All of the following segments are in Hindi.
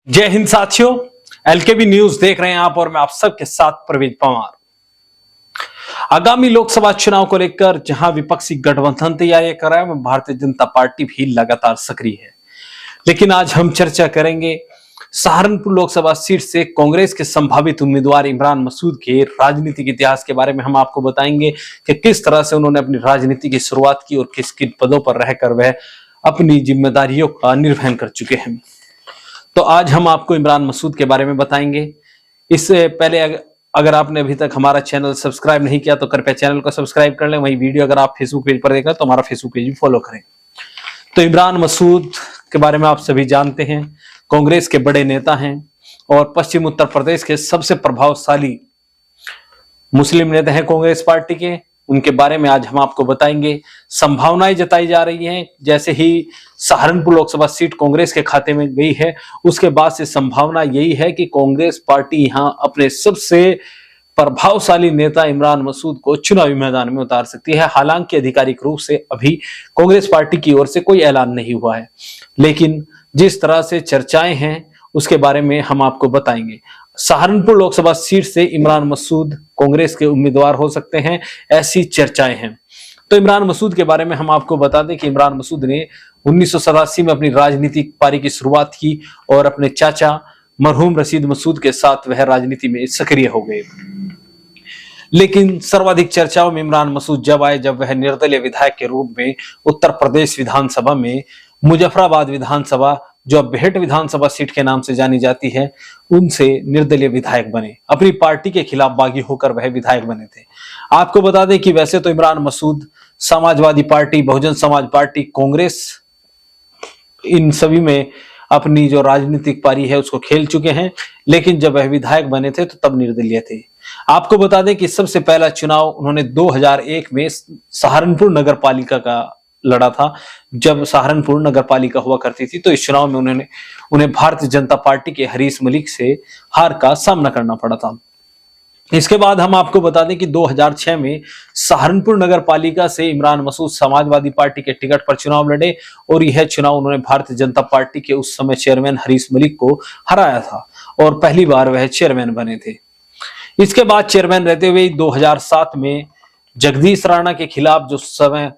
जय हिंद साथियों, एलकेबी न्यूज देख रहे हैं आप और मैं आप सबके साथ प्रवीण पवार। आगामी लोकसभा चुनाव को लेकर जहां विपक्षी गठबंधन तैयारी कर रहा है, वहीं भारतीय जनता पार्टी भी लगातार सक्रिय है। लेकिन आज हम चर्चा करेंगे सहारनपुर लोकसभा सीट से कांग्रेस के संभावित उम्मीदवार इमरान मसूद के राजनीतिक इतिहास के बारे में। हम आपको बताएंगे कि किस तरह से उन्होंने अपनी राजनीति की शुरुआत की और किस किन पदों पर रहकर वह अपनी जिम्मेदारियों का निर्वहन कर चुके हैं। तो आज हम आपको इमरान मसूद के बारे में बताएंगे। इससे पहले अगर आपने अभी तक हमारा चैनल सब्सक्राइब नहीं किया तो कृपया चैनल को सब्सक्राइब कर लें। वही वीडियो अगर आप फेसबुक पेज पर देख रहे हैं तो हमारा फेसबुक पेज भी फॉलो करें। तो इमरान मसूद के बारे में आप सभी जानते हैं, कांग्रेस के बड़े नेता हैं और पश्चिम उत्तर प्रदेश के सबसे प्रभावशाली मुस्लिम नेता हैं कांग्रेस पार्टी के। उनके बारे में आज हम आपको बताएंगे। संभावनाएं जताई जा रही हैं, जैसे ही सहारनपुर लोकसभा सीट कांग्रेस के खाते में गई है उसके बाद से संभावना यही है कि कांग्रेस पार्टी यहां अपने सबसे प्रभावशाली नेता इमरान मसूद को चुनावी मैदान में उतार सकती है। हालांकि आधिकारिक रूप से अभी कांग्रेस पार्टी की ओर से कोई ऐलान नहीं हुआ है, लेकिन जिस तरह से चर्चाएं हैं उसके बारे में हम आपको बताएंगे। सहारनपुर लोकसभा सीट से इमरान मसूद कांग्रेस के उम्मीदवार हो सकते हैं, ऐसी चर्चाएं हैं। तो इमरान मसूद के बारे में हम आपको बता दें कि इमरान मसूद ने 1987 में अपनी राजनीतिक पारी की शुरुआत की और अपने चाचा मरहूम रशीद मसूद के साथ वह राजनीति में सक्रिय हो गए। लेकिन सर्वाधिक चर्चाओं में इमरान मसूद जब आए जब वह निर्दलीय विधायक के रूप में उत्तर प्रदेश विधानसभा में मुजफ्फराबाद विधानसभा, जो अब बेहट विधानसभा सीट के नाम से जानी जाती है, उनसे निर्दलीय विधायक बने। अपनी पार्टी के खिलाफ बागी होकर वह विधायक बने थे। आपको बता दें कि वैसे तो इमरान मसूद समाजवादी पार्टी, बहुजन समाज पार्टी, कांग्रेस, इन सभी में अपनी जो राजनीतिक पारी है उसको खेल चुके हैं, लेकिन जब वह विधायक बने थे तो तब निर्दलीय थे। आपको बता दें कि सबसे पहला चुनाव उन्होंने 2001 में सहारनपुर नगर पालिका का लड़ा था। जब सहारनपुर नगर पालिका हुआ करती थी तो इस चुनाव में उन्हें भारतीय जनता पार्टी के हरीश मलिक से हार का सामना करना पड़ा था। इसके बाद हम आपको बता दें कि 2006 में सहारनपुर नगर पालिका से इमरान मसूद समाजवादी पार्टी के टिकट पर चुनाव लड़े और यह चुनाव उन्होंने भारतीय जनता पार्टी के उस समय चेयरमैन हरीश मलिक को हराया था और पहली बार वह चेयरमैन बने थे। इसके बाद चेयरमैन रहते हुए 2007 में जगदीश राणा के खिलाफ, जो समय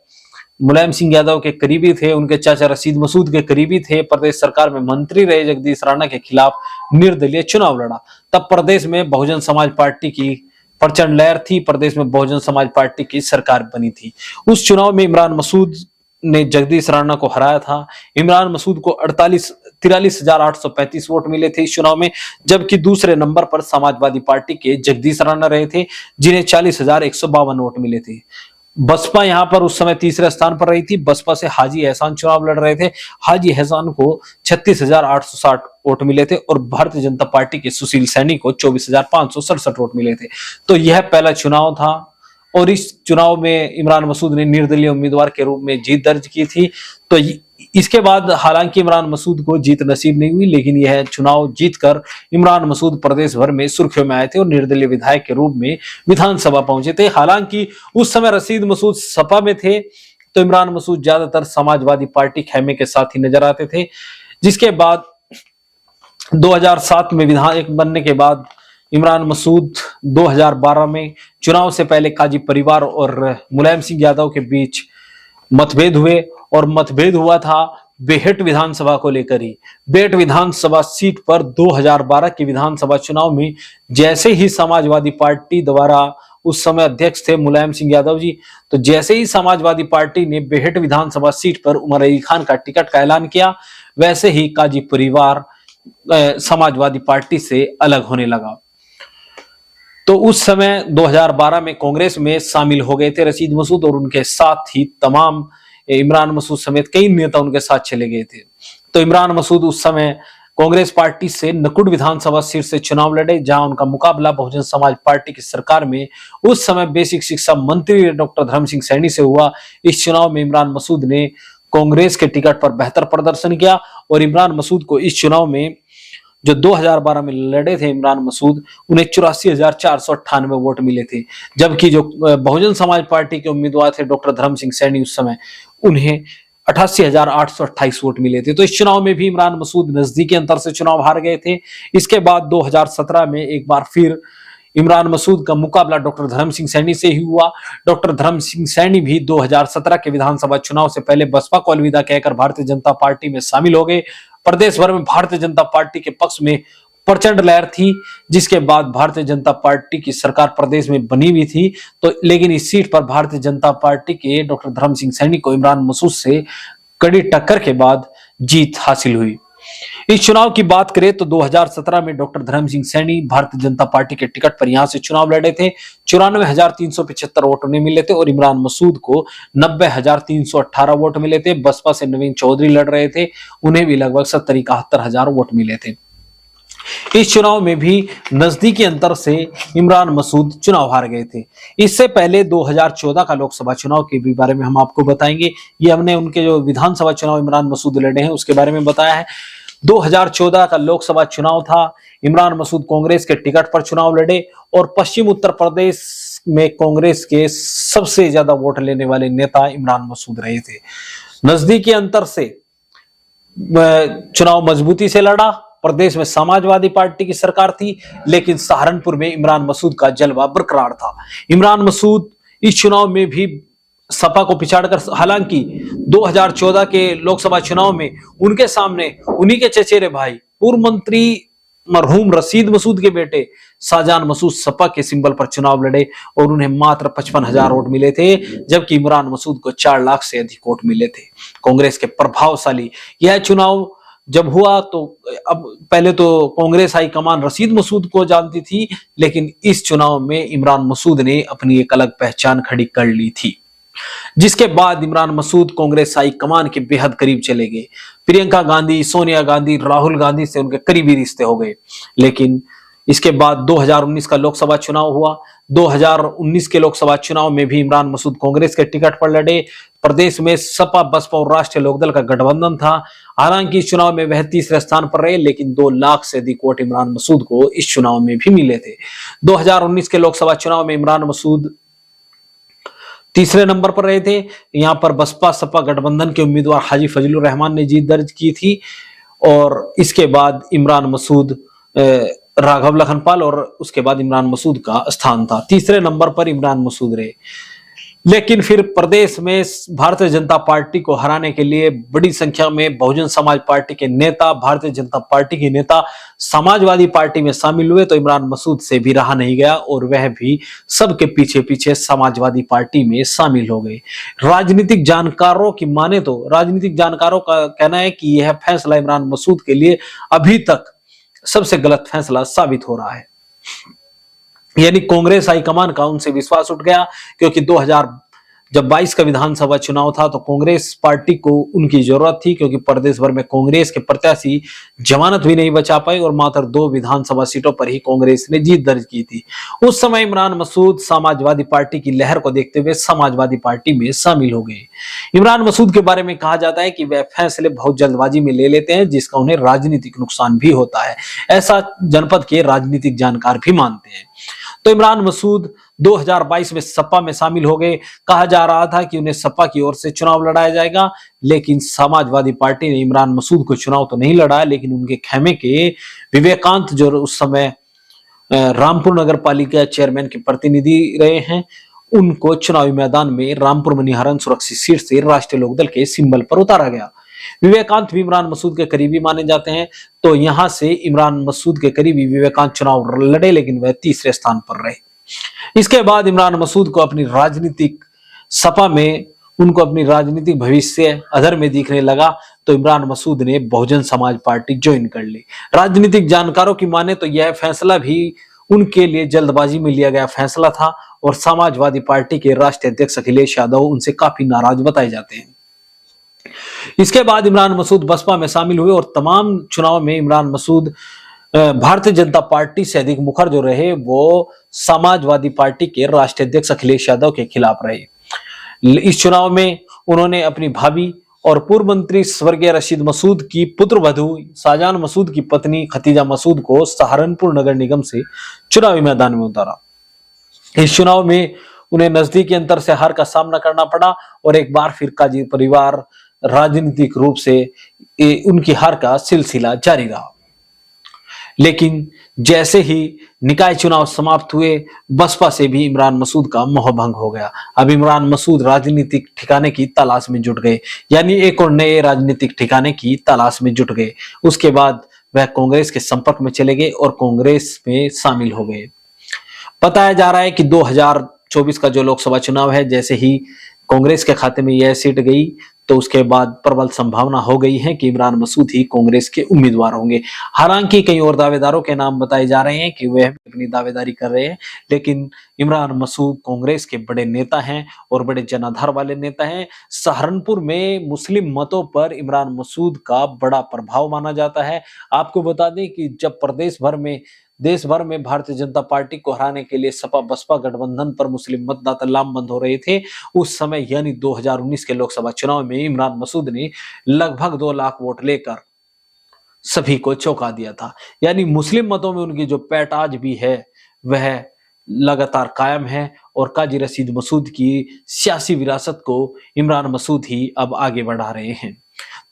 मुलायम सिंह यादव के करीबी थे, उनके चाचा रशीद मसूद के करीबी थे, प्रदेश सरकार में मंत्री रहे जगदीश राणा के खिलाफ निर्दलीय चुनाव लड़ा। तब प्रदेश में बहुजन समाज पार्टी की प्रचंड लहर थी, प्रदेश में बहुजन समाज पार्टी की सरकार बनी थी। उस चुनाव में इमरान मसूद ने जगदीश राणा को हराया था। इमरान मसूद को 43,835 वोट मिले थे इस चुनाव में, जबकि दूसरे नंबर पर समाजवादी पार्टी के जगदीश राणा रहे थे, जिन्हें 40,152 वोट मिले थे। बसपा यहां पर उस समय तीसरे स्थान पर रही थी। बसपा से हाजी एहसान चुनाव लड़ रहे थे। हाजी एहसान को 36,860 वोट मिले थे और भारतीय जनता पार्टी के सुशील सैनी को 24,567 वोट मिले थे। तो यह पहला चुनाव था और इस चुनाव में इमरान मसूद ने निर्दलीय उम्मीदवार के रूप में जीत दर्ज की थी। तो इसके बाद हालांकि इमरान मसूद को जीत नसीब नहीं हुई, लेकिन यह चुनाव जीतकर इमरान मसूद प्रदेश भर में सुर्खियों में आए थे और निर्दलीय विधायक के रूप में विधानसभा पहुंचे थे। हालांकि उस समय रशीद मसूद सपा में थे तो इमरान मसूद ज्यादातर समाजवादी पार्टी खेमे के साथ ही नजर आते थे। जिसके बाद 2007 में विधायक बनने के बाद इमरान मसूद 2012 में चुनाव से पहले काजी परिवार और मुलायम सिंह यादव के बीच मतभेद हुए और मतभेद हुआ था बेहट विधानसभा को लेकर ही। बेहट विधानसभा सीट पर 2012 के विधानसभा चुनाव में जैसे ही समाजवादी पार्टी द्वारा, उस समय अध्यक्ष थे मुलायम सिंह यादव जी, तो जैसे ही समाजवादी पार्टी ने बेहट विधानसभा सीट पर उमर अली खान का टिकट का ऐलान किया, वैसे ही काजी परिवार समाजवादी पार्टी से अलग होने लगा। तो उस समय 2012 में कांग्रेस में शामिल हो गए थे रशीद मसूद और उनके साथ ही तमाम इमरान मसूद समेत कई नेता उनके साथ चले गए थे। तो इमरान मसूद उस समय कांग्रेस पार्टी से नकुड़ विधानसभा सीट से चुनाव लड़े, जहां उनका मुकाबला बहुजन समाज पार्टी की सरकार में उस समय बेसिक शिक्षा मंत्री डॉक्टर धर्म सिंह सैनी से हुआ। इस चुनाव में इमरान मसूद ने कांग्रेस के टिकट पर बेहतर प्रदर्शन किया और इमरान मसूद को इस चुनाव में, जो 2012 में लड़े थे इमरान मसूद, उन्हें 84,498 वोट मिले थे। जबकि जो बहुजन समाज पार्टी के उम्मीदवार थे डॉक्टर धर्म सिंह सैनी उस समय, उन्हें 88,828 वोट मिले थे। तो इस चुनाव में भी इमरान मसूद नजदीकी अंतर से चुनाव हार गए थे। इसके बाद 2017 में एक बार फिर इमरान मसूद का मुकाबला डॉक्टर धर्म सिंह सैनी से ही हुआ। डॉक्टर धर्म सिंह सैनी भी 2017 के विधानसभा चुनाव से पहले बसपा को अलविदा कहकर भारतीय जनता पार्टी में शामिल हो गए। प्रदेश भर में भारतीय जनता पार्टी के पक्ष में प्रचंड लहर थी, जिसके बाद भारतीय जनता पार्टी की सरकार प्रदेश में बनी हुई थी। तो लेकिन इस सीट पर भारतीय जनता पार्टी के डॉक्टर धर्म सिंह सैनी को इमरान मसूद से कड़ी टक्कर के बाद जीत हासिल हुई। इस चुनाव की बात करें तो 2017 में डॉक्टर धर्म सिंह सैनी भारतीय जनता पार्टी के टिकट पर यहां से चुनाव लड़े थे। 94,375 वोट उन्हें मिले थे और इमरान मसूद को 90,318 वोट मिले थे। बसपा से नवीन चौधरी लड़ रहे थे, उन्हें भी लगभग 70,71,000 वोट मिले थे। इस चुनाव में भी नजदीकी अंतर से इमरान मसूद चुनाव हार गए थे। इससे पहले 2014 का लोकसभा चुनाव के भी बारे में हम आपको बताएंगे। ये हमने उनके जो विधानसभा चुनाव इमरान मसूद लड़े हैं उसके बारे में बताया है। 2014 का लोकसभा चुनाव था। इमरान मसूद कांग्रेस के टिकट पर चुनाव लड़े और पश्चिम उत्तर प्रदेश में कांग्रेस के सबसे ज्यादा वोट लेने वाले नेता इमरान मसूद रहे थे। नजदीकी अंतर से चुनाव मजबूती से लड़ा। प्रदेश में समाजवादी पार्टी की सरकार थी, लेकिन सहारनपुर में इमरान मसूद का जलवा बरकरार था। इमरान मसूद इस चुनाव में भी सपा को पिछाड़कर, हालांकि 2014 के लोकसभा चुनाव में उनके सामने उन्हीं के चचेरे भाई पूर्व मंत्री मरहूम रशीद मसूद के बेटे शाहजहान मसूद सपा के सिंबल पर चुनाव लड़े और उन्हें मात्र 55,000 वोट मिले थे, जबकि इमरान मसूद को 4 लाख से अधिक वोट मिले थे। कांग्रेस के प्रभावशाली यह चुनाव जब हुआ तो अब पहले तो कांग्रेस हाईकमान रशीद मसूद को जानती थी, लेकिन इस चुनाव में इमरान मसूद ने अपनी एक अलग पहचान खड़ी कर ली थी, जिसके बाद इमरान मसूद कांग्रेस हाईकमान के बेहद करीब चले गए। प्रियंका गांधी, सोनिया गांधी, राहुल गांधी से उनके करीबी रिश्ते हो गए। लेकिन इसके बाद 2019 का लोकसभा चुनाव हुआ। 2019 के लोकसभा चुनाव में भी इमरान मसूद कांग्रेस के टिकट पर लड़े। प्रदेश में सपा, बसपा और राष्ट्रीय लोकदल का गठबंधन था। हालांकि इस चुनाव में वह तीसरे स्थान पर रहे, लेकिन 2 लाख से अधिक वोट इमरान मसूद को इस चुनाव में भी मिले थे। 2019 के लोकसभा चुनाव में इमरान मसूद तीसरे नंबर पर रहे थे। यहां पर बसपा सपा गठबंधन के उम्मीदवार हाजी फजलुर रहमान ने जीत दर्ज की थी और इसके बाद इमरान मसूद, राघव लखनपाल और उसके बाद इमरान मसूद का स्थान था। तीसरे नंबर पर इमरान मसूद रहे। लेकिन फिर प्रदेश में भारतीय जनता पार्टी को हराने के लिए बड़ी संख्या में बहुजन समाज पार्टी के नेता, भारतीय जनता पार्टी के नेता समाजवादी पार्टी में शामिल हुए, तो इमरान मसूद से भी रहा नहीं गया और वह भी सबके पीछे पीछे समाजवादी पार्टी में शामिल हो गए। राजनीतिक जानकारों की माने तो राजनीतिक जानकारों का कहना है कि यह फैसला इमरान मसूद के लिए अभी तक सबसे गलत फैसला साबित हो रहा है। यानी कांग्रेस हाईकमान का उनसे विश्वास उठ गया, क्योंकि 2022 का विधानसभा चुनाव था तो कांग्रेस पार्टी को उनकी जरूरत थी, क्योंकि प्रदेश भर में कांग्रेस के प्रत्याशी जमानत भी नहीं बचा पाए और मात्र 2 विधानसभा सीटों पर ही कांग्रेस ने जीत दर्ज की थी। उस समय इमरान मसूद समाजवादी पार्टी की लहर को देखते हुए समाजवादी पार्टी में शामिल हो गए। इमरान मसूद के बारे में कहा जाता है कि वह फैसले बहुत जल्दबाजी में ले लेते हैं, जिसका उन्हें राजनीतिक नुकसान भी होता है। ऐसा जनपद के राजनीतिक जानकार भी मानते हैं। तो इमरान मसूद 2022 में सपा में शामिल हो गए। कहा जा रहा था कि उन्हें सपा की ओर से चुनाव लड़ाया जाएगा, लेकिन समाजवादी पार्टी ने इमरान मसूद को चुनाव तो नहीं लड़ाया, लेकिन उनके खेमे के विवेकांत, जो उस समय रामपुर नगर पालिका चेयरमैन के प्रतिनिधि रहे हैं, उनको चुनावी मैदान में रामपुर मनिहारन सुरक्षित सीट से राष्ट्रीय लोकदल के सिंबल पर उतारा गया। विवेकांत भी इमरान मसूद के करीबी माने जाते हैं, तो यहां से इमरान मसूद के करीबी विवेकांत चुनाव लड़े, लेकिन वह तीसरे स्थान पर रहे। इसके बाद इमरान मसूद को अपनी राजनीतिक सपा में उनको अपनी राजनीतिक भविष्य अधर में दिखने लगा, तो इमरान मसूद ने बहुजन समाज पार्टी ज्वाइन कर ली। राजनीतिक जानकारों की माने तो यह फैसला भी उनके लिए जल्दबाजी में लिया गया फैसला था और समाजवादी पार्टी के राष्ट्रीय अध्यक्ष अखिलेश यादव उनसे काफी नाराज बताए जाते हैं। इसके बाद इमरान मसूद बसपा में शामिल हुए और तमाम चुनाव में इमरान मसूद भारतीय जनता पार्टी से अधिक मुखर जो रहे वो समाजवादी पार्टी के राष्ट्रीय अध्यक्ष अखिलेश यादव के खिलाफ रहे। इस चुनाव में उन्होंने अपनी भाभी और पूर्व मंत्री स्वर्गीय रशीद मसूद की पुत्र वधू शाहजहान मसूद की पत्नी खतीजा मसूद को सहारनपुर नगर निगम से चुनावी मैदान में उतारा। इस चुनाव में उन्हें नजदीकी अंतर से हार का सामना करना पड़ा और एक बार फिर काजी परिवार राजनीतिक रूप से उनकी हार का सिलसिला जारी रहा। लेकिन जैसे ही निकाय चुनाव समाप्त हुए, बसपा से भी इमरान मसूद का मोहभंग हो गया। अब इमरान मसूद राजनीतिक ठिकाने की तलाश में जुट गए, यानी एक और नए राजनीतिक ठिकाने की तलाश में जुट गए। उसके बाद वह कांग्रेस के संपर्क में चले गए और कांग्रेस में शामिल हो गए। बताया जा रहा है कि 2024 का जो लोकसभा चुनाव है, जैसे ही कांग्रेस के खाते में यह सीट गई तो उसके बाद प्रबल संभावना हो गई है कि इमरान मसूद ही कांग्रेस के उम्मीदवार होंगे। हालांकि कई और दावेदारोों के नाम बताए जा रहे हैं कि वह अपनी दावेदारी कर रहे हैं, लेकिन इमरान मसूद कांग्रेस के बड़े नेता हैं और बड़े जनाधार वाले नेता हैं। सहारनपुर में मुस्लिम मतों पर इमरान मसूद का बड़ा प्रभाव माना जाता है। आपको बता दें कि जब देश भर में भारतीय जनता पार्टी को हराने के लिए सपा बसपा गठबंधन पर मुस्लिम मतदाता लामबंद हो रहे थे, उस समय यानी 2019 के लोकसभा चुनाव में इमरान मसूद ने लगभग 2 लाख वोट लेकर सभी को चौंका दिया था। यानी मुस्लिम मतों में उनकी जो पैठ आज भी है वह लगातार कायम है और काजी रशीद मसूद की सियासी विरासत को इमरान मसूद ही अब आगे बढ़ा रहे हैं।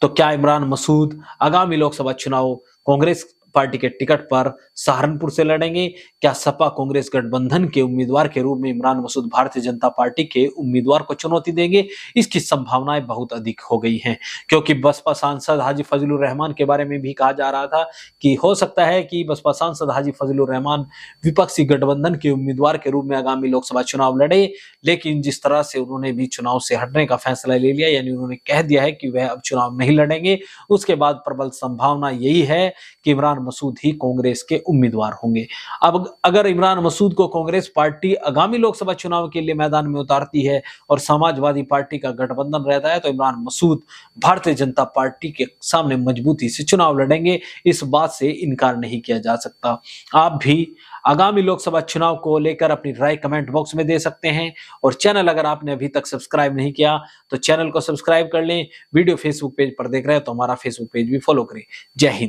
तो क्या इमरान मसूद आगामी लोकसभा चुनाव कांग्रेस पार्टी के टिकट पर सहारनपुर से लड़ेंगे? क्या सपा कांग्रेस गठबंधन के उम्मीदवार के रूप में इमरान मसूद भारतीय जनता पार्टी के उम्मीदवार को चुनौती देंगे? इसकी संभावनाएं बहुत अधिक हो गई हैं, क्योंकि बसपा सांसद हाजी फजलुर रहमान के बारे में भी कहा जा रहा था कि हो सकता है कि बसपा सांसद हाजी फजलुर रहमान विपक्षी गठबंधन के उम्मीदवार के रूप में आगामी लोकसभा चुनाव लड़े। लेकिन जिस तरह से उन्होंने भी चुनाव से हटने का फैसला ले लिया, यानी उन्होंने कह दिया है कि वह अब चुनाव नहीं लड़ेंगे, उसके बाद प्रबल संभावना यही है कि इमरान मसूद ही कांग्रेस के उम्मीदवार होंगे। अब अगर इमरान मसूद को कांग्रेस पार्टी आगामी लोकसभा चुनाव के लिए मैदान में उतारती है और समाजवादी पार्टी का गठबंधन रहता है, तो इमरान मसूद भारतीय जनता पार्टी के सामने मजबूती से चुनाव लड़ेंगे। इस बात से इनकार नहीं किया जा सकता। आप भी आगामी लोकसभा चुनाव को लेकर अपनी राय कमेंट बॉक्स में दे सकते हैं और चैनल अगर आपने अभी तक सब्सक्राइब नहीं किया तो चैनल को सब्सक्राइब कर लें। वीडियो फेसबुक पेज पर देख रहे हैं तो हमारा फेसबुक पेज भी फॉलो करें। जय हिंद।